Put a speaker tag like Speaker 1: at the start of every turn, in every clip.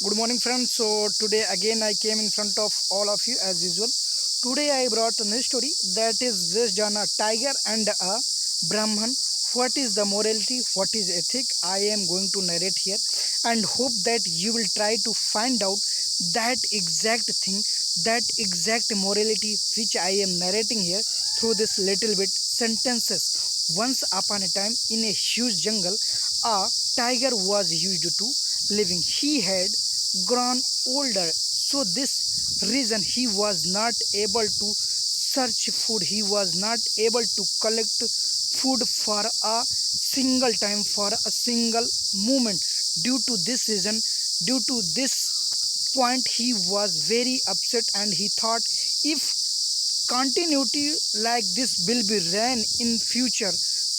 Speaker 1: Good morning, friends. So, today again I came in front of all of you as usual. Today I brought a new story that is based on a tiger and a Brahman. What is the morality? What is ethic? I am going to narrate here and hope that you will try to find out that exact thing, that exact morality which I am narrating here through this little bit sentences. Once upon a time, in a huge jungle, a tiger was used to living. He had grown older, so this reason he was not able to search food. He was not able to collect food for a single time, for a single moment. Due to this reason, due to this point, he was very upset and he thought, if continuity like this will be ran in future,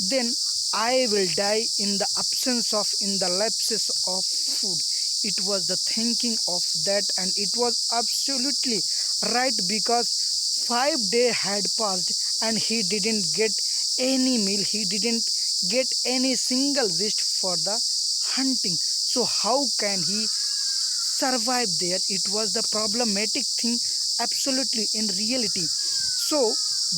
Speaker 1: then I will die in the absence of, in the lapses of food. It was the thinking of that, and it was absolutely right, because 5 days had passed and he didn't get any meal. He didn't get any single waste for the hunting. So how can he survive there? It was the problematic thing, absolutely, in reality. So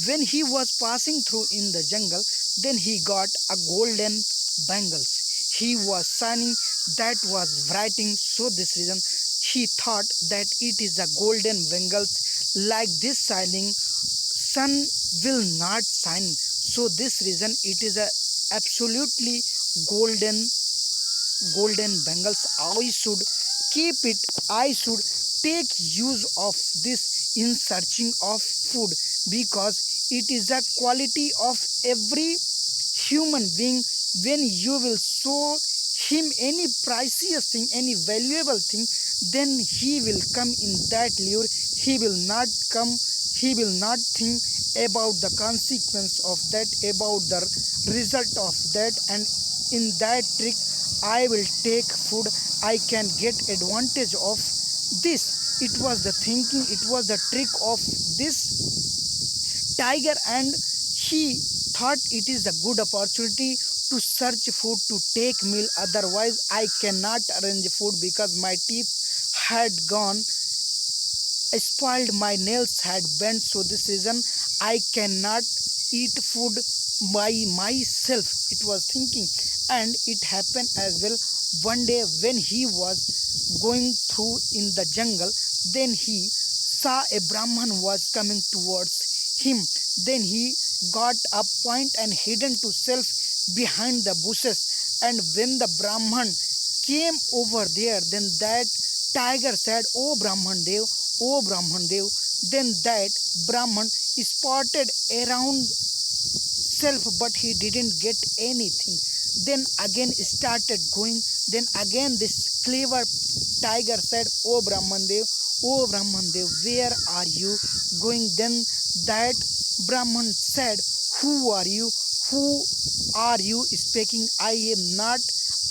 Speaker 1: when he was passing through in the jungle, then he got a golden bangles. He was shining, that was writing. So this reason he thought that it is a golden bangles. Like this shining, sun will not shine. So this reason it is a absolutely golden bangles. I should keep it. I should take use of this in searching of food, because it is a quality of every human being. When you will show him any precious thing, any valuable thing, then he will come in that lure. He will not come, he will not think about the consequence of that, about the result of that. And in that trick, I will take food. I can get advantage of this. It was the thinking, it was the trick of this tiger, and he thought it is a good opportunity to search food, to take meal. Otherwise I cannot arrange food, because my teeth had gone spoiled, my nails had bent. So this reason I cannot eat food by myself, it was thinking. And it happened as well. One day when he was going through in the jungle, then he saw a Brahman was coming towards him. Then he got a point and hidden to self behind the bushes. And when the Brahman came over there, then that tiger said, "Oh Brahman Dev, oh Brahman Dev." Then that Brahman spotted around self, but he didn't get anything. Then again started going. Then again this clever tiger said, "Oh Brahman Dev, oh Brahman Dev, where are you going?" Then that Brahman said, "Who are you? Who are you speaking? I am not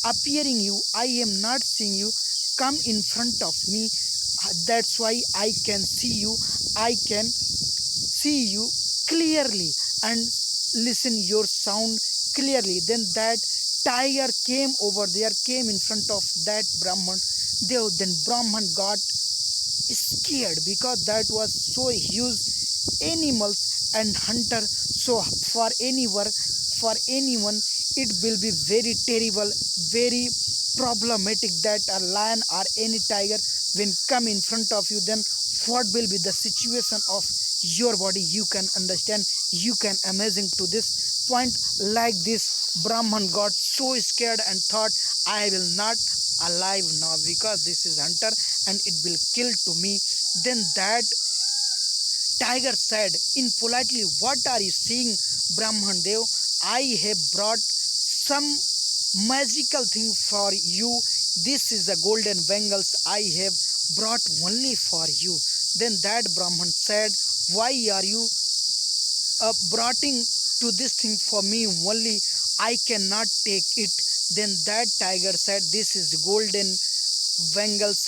Speaker 1: appearing you, I am not seeing you. Come in front of me. That's why I can see you. I can see you clearly and listen your sound clearly." Then that tiger came over there, came in front of that Brahman. Then Brahman got scared, because that was so huge animals and hunter. So for anyone it will be very terrible, very problematic, that a lion or any tiger when come in front of you, then what will be the situation of your body? You can understand, you can imagine to this point. Like this, Brahman got so scared and thought, I will not alive now, because this is hunter and it will kill to me. Then that tiger said in politely, "What are you saying, Brahman Dev? I have brought some magical thing for you. This is the golden bangles I have brought only for you." Then that Brahman said, "Why are you broughting to this thing for me only? I cannot take it." Then that tiger said, "This is golden bangles,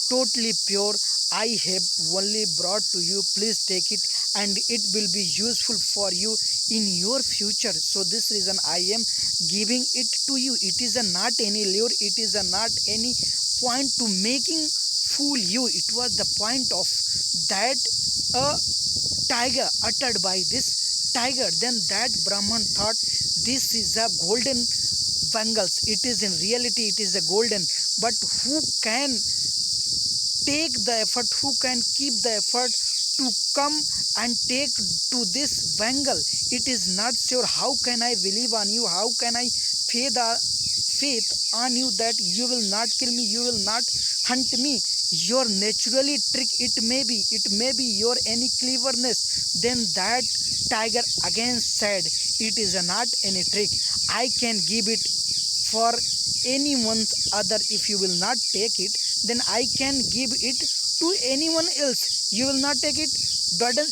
Speaker 1: totally pure. I have only brought to you. Please take it, and it will be useful for you in your future. So this reason I am giving it to you. It is a not any lure. It is a not any point to making fool you. It was the point of that a tiger uttered by this tiger. Then that Brahman thought, this is a golden bangles. It is in reality, it is a golden. But who can take the effort, who can keep the effort to come and take to this bangle? It is not sure. How can I believe on you? How can I faith on you that you will not kill me, you will not hunt me? Your naturally trick, it may be your any cleverness. Then that tiger again said, it is not any trick. I can give it for anyone other. If you will not take it, then I can give it to anyone else. You will not take it,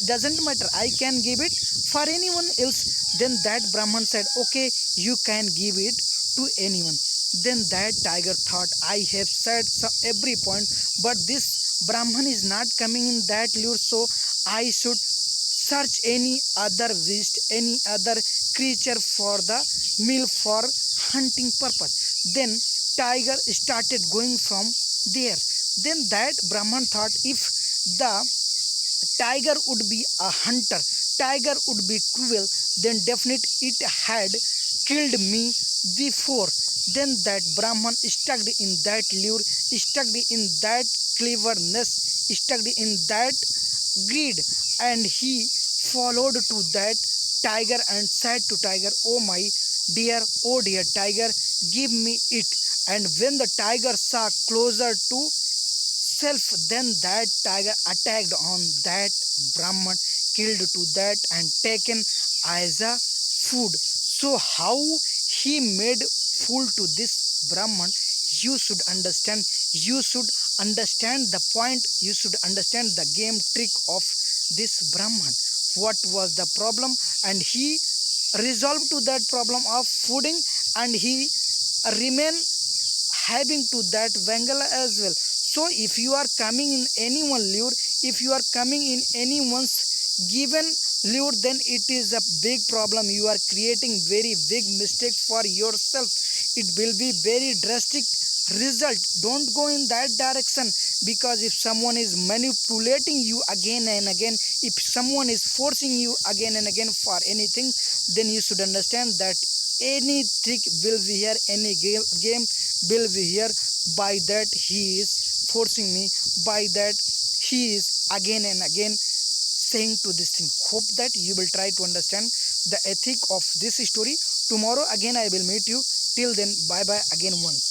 Speaker 1: doesn't matter, I can give it for anyone else. Then that Brahman said, okay, you can give it to anyone. Then that tiger thought, I have said every point, but this Brahman is not coming in that lure, so I should search any other beast, any other creature for the meal, for hunting purpose. Then tiger started going from there. Then that Brahman thought, if the tiger would be a hunter, tiger would be cruel, then definitely it had killed me before. Then that Brahman stuck in that lure, stuck in that cleverness, stuck in that greed, and he followed to that tiger and said to tiger, oh my dear, oh dear tiger, give me it. And when the tiger saw closer to self, then that tiger attacked on that Brahman, killed to that and taken as a food. So how he made fool to this Brahman, you should understand. You should understand the point, you should understand the game trick of this Brahman. What was the problem, and he resolved to that problem of fooding, and he remain having to that Bengal as well. So if you are coming in anyone lure, if you are coming in anyone's given lure, then it is a big problem. You are creating very big mistake for yourself. It will be very drastic result. Don't go in that direction, because if someone is manipulating you again and again, if someone is forcing you again and again for anything, then you should understand that any trick will be here, any game will be here. By that he is forcing me, by that he is again and again saying to this thing. Hope that you will try to understand the ethic of this story. Tomorrow again I will meet you. Till then, bye bye again once.